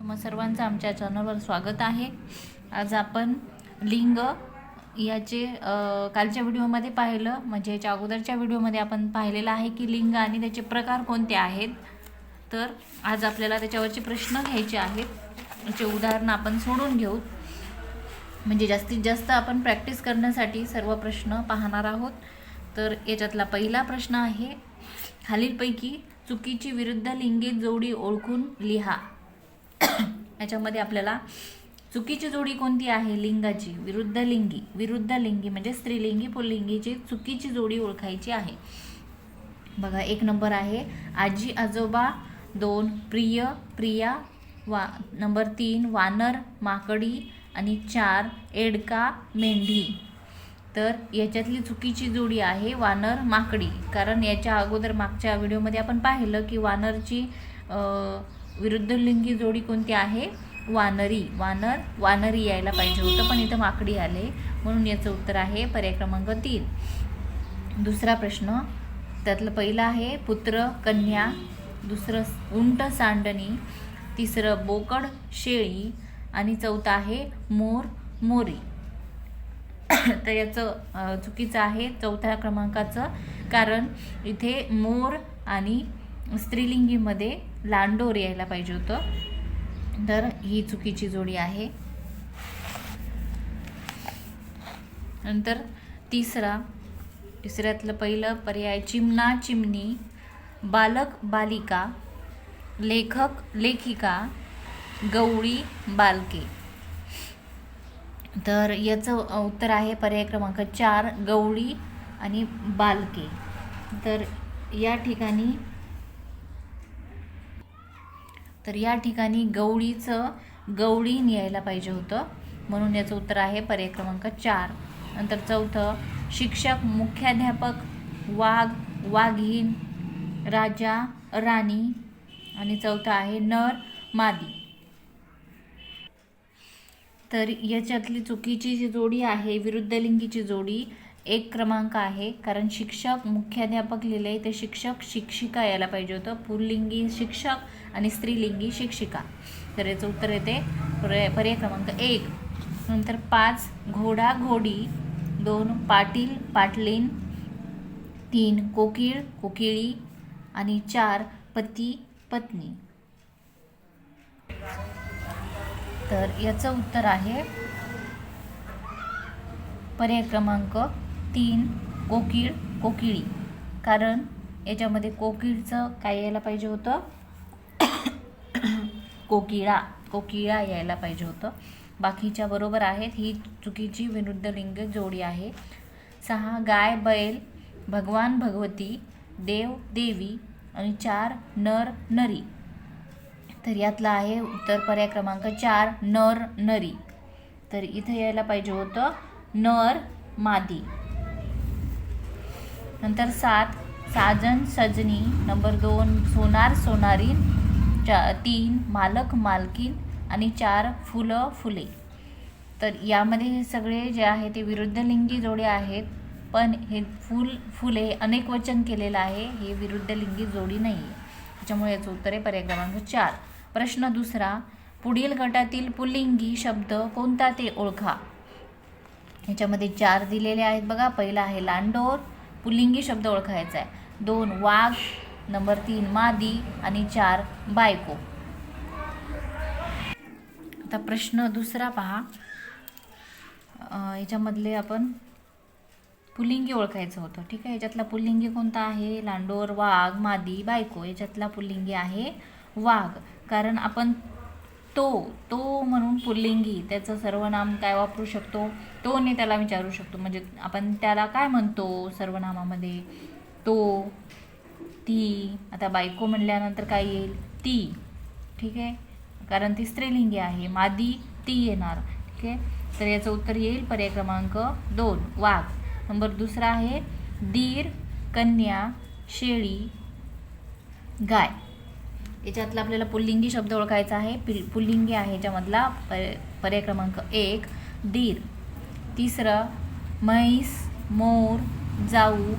मग सर्वांचं आमच्या चॅनलवर स्वागत आहे। आज आपण लिंग याचे कालच्या व्हिडिओमध्ये पाहिलं, म्हणजे याच्या अगोदरच्या व्हिडिओमध्ये आपण पाहिलेलं आहे की लिंग आणि त्याचे प्रकार कोणते आहेत। तर आज आपल्याला त्याच्यावरचे प्रश्न घ्यायचे आहेत, याचे उदाहरण आपण सोडून घेऊ, म्हणजे जास्तीत जास्त आपण प्रॅक्टिस करण्यासाठी सर्व प्रश्न पाहणार आहोत। तर याच्यातला पहिला प्रश्न आहे, खालीलपैकी चुकीची विरुद्ध लिंगी जोडी ओळखून लिहा। याच्यामध्ये आपल्याला चुकीची जोडी कोणती आहे लिंगाची, विरुद्ध लिंगी म्हणजे स्त्रीलिंगी पुल्लिंगीची चुकीची जोडी ओळखायची आहे। बघा, 1 नंबर आहे आजी आजोबा, 2 प्रिय प्रिया, नंबर 3 वानर माकडी आणि 4 एडका मेंढी। तर याच्यातली चुकीची जोडी आहे वानर माकडी, कारण याच्या अगोदर मागच्या व्हिडिओमध्ये आपण पाहिलं की वानरची विरुद्ध लिंगी जोडी कोणती आहे, वानरी। वानरी यायला पाहिजे होतं, पण इथं माकडी आले, म्हणून याचं उत्तर आहे पर्याय क्रमांक 3। दुसरा प्रश्न, त्यातलं पहिलं आहे पुत्र कन्या, दुसरं उंट सांडणी, तिसरं बोकड शेळी आणि चौथं आहे मोर मोरी। तर याचं चुकीचं आहे चौथ्या क्रमांकाचं, कारण इथे मोर आणि स्त्रीलिंगीमध्ये लांडोर यायला पाहिजे होतं, तर ही चुकीची जोडी आहे। नंतर तिसऱ्यातलं पहिलं पर्याय चिमणा चिमणी, बालक बालिका, लेखक लेखिका, गवळी बालके। तर याचं उत्तर आहे पर्याय क्रमांक 4 गवळी आणि बालके। तर या ठिकाणी गवळीन यायला पाहिजे होतं, म्हणून याचं उत्तर आहे पर्याय क्रमांक 4। नंतर चौथं, शिक्षक मुख्याध्यापक, वाघ वाघीण, राजा राणी आणि चौथं आहे नर मादी। तर याच्यातली चुकीची जी जोडी आहे विरुद्ध लिंगीची जोडी 1 क्रमांक आहे, कारण शिक्षक मुख्याध्यापक लिहिले ते शिक्षक शिक्षिका यायला पाहिजे होतं, पुल्लिंगी शिक्षक आणि स्त्रीलिंगी शिक्षिका। तर याचं उत्तर येते पर्याय क्रमांक 1। नंतर 5 घोडा घोडी, 2 पाटील पाटलीन, 3 कोकिळ कोकिळी आणि 4 पती पत्नी। तर याचं उत्तर आहे पर्याय क्रमांक 3 कोकिळ कोकिळी, कारण याच्यामध्ये कोकिळचं काय यायला पाहिजे होतं, कोकिळा यायला पाहिजे होतं। बाकीच्या बरोबर आहेत, ही चुकीची विरुद्ध लिंग जोडी आहे। 6 गाय बैल, भगवान भगवती, देव देवी आणि 4 नर नरी। तर यातला आहे उत्तर पर्याय क्रमांक 4 नर नरी। तर इथे यायला पाहिजे होतं नर मादी। नंतर 7 साजन सजनी, नंबर 2 सोनार सोनारीन, 3 मालक मालकीन आणि 4 फुलं फुले। तर यामध्ये हे सगळे जे आहे ते विरुद्ध लिंगी जोडे आहेत, पण हे फुले अनेक वचन केलेलं आहे, हे विरुद्ध लिंगी जोडी नाही आहे, त्याच्यामुळे याचं उत्तर आहे पर्याय क्रमांक 4। प्रश्न दुसरा, पुढील गटातील पुल्लिंगी शब्द कोणता ते ओळखा। ह्याच्यामध्ये 4 दिलेले आहेत बघा। पहिला आहे लांडोर, पुल्लिंगी शब्द ओळखायचा आहे, 2 वाघ, नंबर 3 मादी आणि 4 बायको। आता प्रश्न दुसरा पहा, याच्यामधले आपण पुल्लिंगी ओळखायचं होतं, ठीक आहे। याच्यातला पुल्लिंगी कोणता आहे, लांडोर वाघ मादी बायको। याच्यातला पुल्लिंगी आहे वाघ, कारण आपण तो म्हणून पुल्लिंगी त्याचं सर्वनाम काय वापरू शकतो, तोने त्याला विचारू शकतो, म्हणजे आपण त्याला काय म्हणतो सर्वनामामध्ये, तो ती। आता बायको म्हणल्यानंतर काय येईल, ती, ठीक आहे, कारण ती स्त्रीलिंगी आहे, मादी ती येणार, ठीक आहे। तर याचं उत्तर येईल पर्याय क्रमांक 2 वाघ। नंबर दुसरा आहे दीर कन्या शेळी गाय। याच्यातला आपल्याला पुल्लिंगी शब्द ओळखायचा आहे, पुल्लिंगी आहे याच्यामधला पर्याय क्रमांक 1 दीर। तिसरं म्हैस मोर जाऊ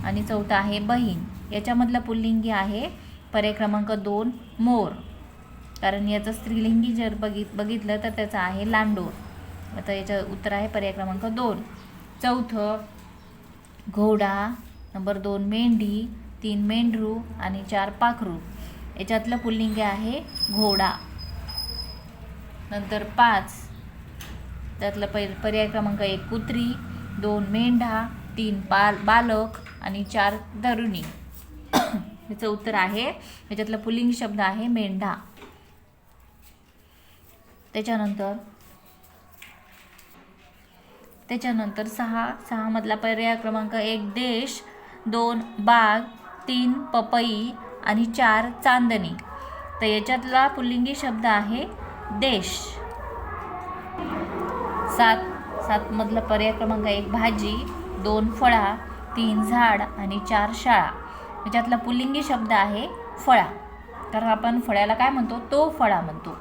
आणि चौथा आहे बहीण। याच्यामधला पुल्लिंगी आहे पर्याय क्रमांक 2 मोर। कारण याचं स्त्रीलिंगी जर बघितलं तर त्याचं आहे लांडोर. आता याचं उत्तर आहे पर्याय क्रमांक 2. चौथं घोडा, नंबर 2 मेंढी, 3 मेंढरू आणि 4 पाखरू. याच्यातलं पुल्लिंगी आहे घोडा. नंतर 5 त्यातलं पर्याय क्रमांक 1 कुत्री, 2 मेंढा, 3 बालक आणि 4 तरुणी. याचं उत्तर आहे, याच्यातला पुल्लिंगी शब्द आहे मेंढा. त्याच्यानंतर 6 मधला पर्याय क्रमांक 1 देश, 2 बाग, 3 पपई आणि 4 चांदणी. तर याच्यातला पुल्लिंगी शब्द आहे देश. 7 मधला पर्याय क्रमांक 1 भाजी, 2 फळा, 3 झाड आणि 4 शाळा. याच्यातला पुल्लिंगी शब्द आहे फळा, कारण आपण फळ्याला काय म्हणतो, तो फळा म्हणतो.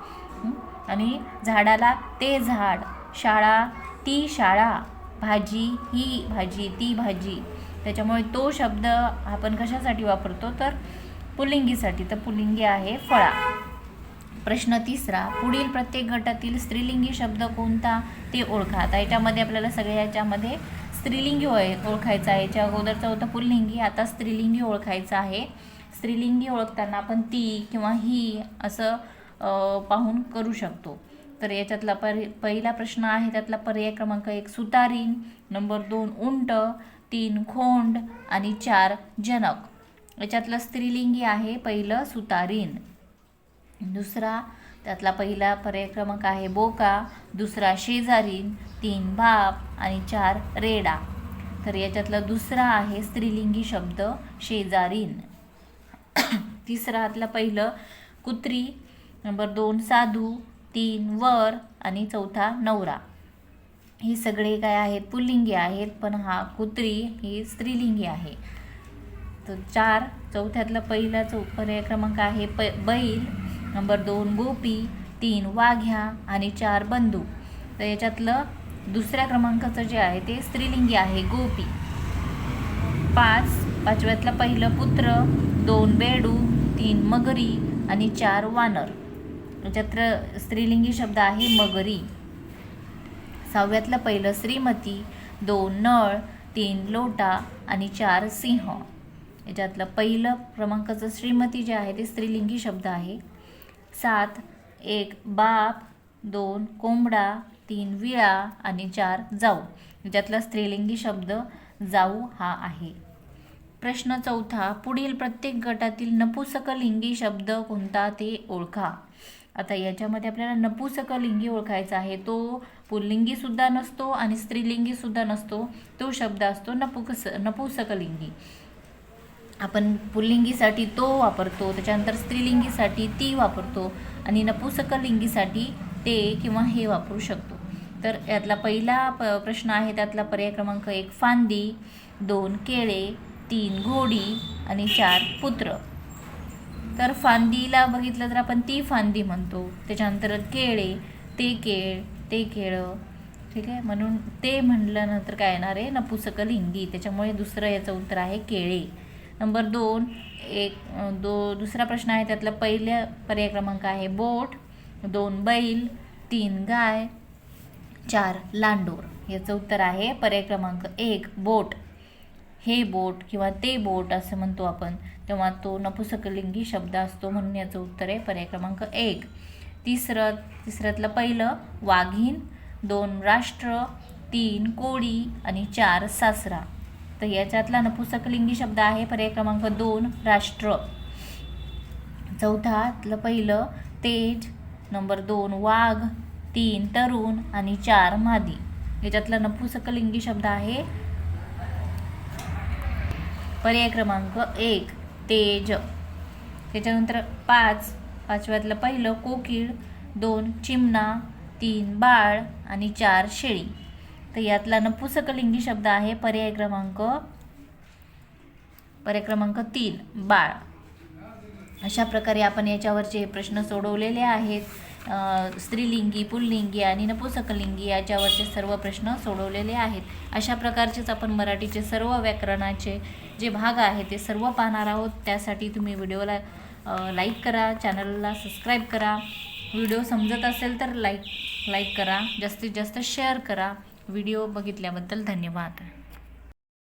आणि झाडाला ते झाड, शाळा ती शाळा, भाजी ही भाजी, ती भाजी. त्याच्यामुळे तो शब्द आपण कशासाठी वापरतो, तर पुल्लिंगीसाठी. तर पुल्लिंगी आहे फळा. प्रश्न 3 पुढील प्रत्येक गटातील स्त्रीलिंगी शब्द कोणता ते ओळखा. आता याच्यामध्ये आपल्याला सगळ्याच्यामध्ये स्त्रीलिंगी ओळखायचं आहे. याच्या अगोदरचा होता पुल्लिंगी, आता स्त्रीलिंगी ओळखायचं आहे. स्त्रीलिंगी ओळखताना आपण ती किंवा ही असं पाहून करू शकतो. तर याच्यातला पहिला प्रश्न आहे, त्यातला पर्याय क्रमांक 1 सुतारीन, नंबर 2 उंट, 3 खोंड आणि 4 जनक. याच्यातलं स्त्रीलिंगी आहे पहिलं सुतारीन. दुसरा त्यातला पहिला पर्याय क्रमांक आहे बोका, दुसरा शेजारीन, 3 बाप आणि 4 रेडा. तर याच्यातला दुसरा आहे स्त्रीलिंगी शब्द शेजारीन. तिसरातला पहिलं कुत्री, नंबर 2 साधू, 3 वर आणि 4 नवरा. हे सगळे काय आहेत, पुल्लिंगी आहेत, पण हा कुत्री ही स्त्रीलिंगी आहे. तर चौथ्यातला पहिला पर्याय क्रमांक आहे बैल, नंबर 2 गोपी, 3 वाघ्या आणि 4 बंधू. तर याच्यातलं दुसऱ्या क्रमांकाचं जे आहे ते स्त्रीलिंगी आहे गोपी. पाचव्यातला पहिलं पुत्र, 2 बेडू, 3 मगरी आणि 4 वानर. याच्यात स्त्रीलिंगी शब्द आहे मगरी. 6व्यातलं पहिलं श्रीमती, 2 नळ, 3 लोटा आणि 4 सिंह. याच्यातलं पहिलं क्रमांकाचं श्रीमती जे आहे ते स्त्रीलिंगी शब्द आहे. 7 1 बाप, 2 कोंबडा, 3 विळा आणि 4 जाऊ. याच्यातला स्त्रीलिंगी शब्द जाऊ हा आहे. प्रश्न 4 पुढील प्रत्येक गटातील नपुंसकलिंगी शब्द कोणता ते ओळखा. आता याच्यामध्ये आपल्याला नपुंसकलिंगी ओळखायचा आहे. तो पुल्लिंगी सुद्धा नसतो आणि स्त्रीलिंगी सुद्धा नसतो. तो शब्द असतो नपुंसकलिंगी. आपण पुल्लिंगीसाठी तो वापरतो, त्याच्यानंतर स्त्रीलिंगीसाठी ती वापरतो आणि नपुंसकलिंगीसाठी ते किंवा हे वापरू शकतो. तर यातला पहिला प्रश्न आहे, त्यातला पर्याय क्रमांक 1 फांदी, 2 केळे, 3 घोडी आणि 4 पुत्र. तर फांदीला बघितलं तर आपण ती फांदी म्हणतो. त्याच्यानंतर केळे, ते केळं, ठीक आहे. म्हणून ते म्हटल्यानंतर काय येणार आहे, नपुंसकलिंगी. त्याच्यामुळे दुसरं याचं उत्तर आहे केळे. नंबर 2 दुसरा प्रश्न आहे, त्यातला पहिल्या पर्याय क्रमांक आहे बोट, 2 बैल, 3 गाय, 4 लांडोर. याचं उत्तर आहे पर्याय क्रमांक 1 बोट. हे बोट किंवा ते बोट असं म्हणतो आपण, तेव्हा तो नपुंसकलिंगी शब्द असतो, म्हणून याचं उत्तर आहे पर्याय क्रमांक 1. तिसऱ्यातलं पहिलं वाघीण, 2 राष्ट्र, 3 कोळी आणि 4 सासरा. तर याच्यातला नपुंसकलिंगी शब्द आहे पर्याय क्रमांक 2 राष्ट्र. चौथ्यातलं पहिलं तेज, नंबर 2 वाघ, 3 तरुण आणि 4 मादी. याच्यातला नपुंसकलिंगी शब्द आहे पर्याय क्रमांक 1 तेज. त्याच्यानंतर पाचव्यातलं पहिलं कोकिळ, 2 चिमणा, 3 बाळ आणि 4 शेळी. तर यातला नपुंसकलिंगी शब्द आहे पर्याय क्रमांक 3 बाळ. अशा प्रकारे आपण याच्यावरचे प्रश्न सोडवलेले आहेत. स्त्रीलिंगी, पुल्लिंगी आणि नपुंसकलिंगी याच्यावरचे सर्व प्रश्न सोडवलेले आहेत. अशा प्रकारचेच आपण मराठीचे सर्व व्याकरणाचे जे भाग आहेत ते सर्व पाहणार आहोत. त्यासाठी तुम्ही व्हिडिओला लाईक करा, चॅनलला सबस्क्राईब करा. व्हिडिओ समजत असेल तर लाईक करा, जास्तीत जास्त शेअर करा. व्हिडिओ बघितल्याबद्दल धन्यवाद.